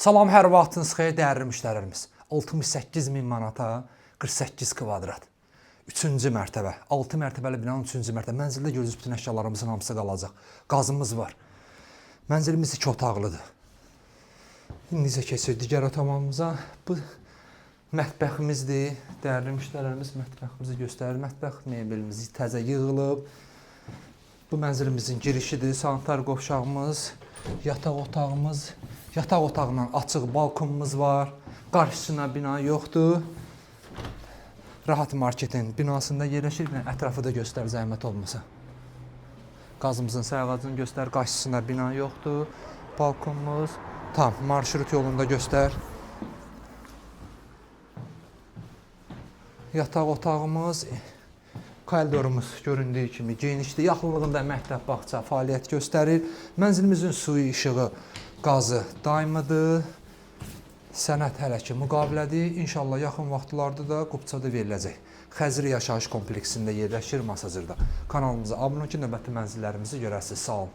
Salam, hər vaxtınız xeyir dəyərli müştərilərimiz. 68.000 manata 48 kvadrat. 3-cü mərtəbə, 6 mərtəbəli binanın 3-cü mərtəbə. Mənzildə gördüyünüz bütün əşyalarımızın hamısı qalacaq. Qazımız var. Mənzilimiz 2 otaqlıdır. İndi necə keçir digər otağımıza? Bu mətbəximizdir. Dəyərli müştərilərimiz mətbəximizi göstərir. Mətbəx mebelimiz təzə yığılıb. Bu mənzilimizin girişidir. Sanitar qovşağımız, yataq otağımız. Yataq otağından açıq balkonumuz var. Qarşısına bina yoxdur. Rahat Marketin binasında yerləşir. Ətrafı da göstər zəhmət olmasa. Qazımızın sayğacını göstər. Qarşısında bina yoxdur. Balkonumuz tam marşrut yolunda göstər. Yataq otağımız, koridorumuz göründüyü kimi genişdir. Yaxınlığında məktəb, bağça fəaliyyət göstərir. Mənzilimizin suyu, işığı, qazı daimidir. Sənəd hələ ki müqavilədir. İnşallah yaxın vaxtlarda da Qubçada veriləcək. Xəzri yaşayış kompleksində yerləşir Masazırda. Kanalımıza abunə olun ki, növbəti mənzillərimizi görəsiniz. Sağ olun.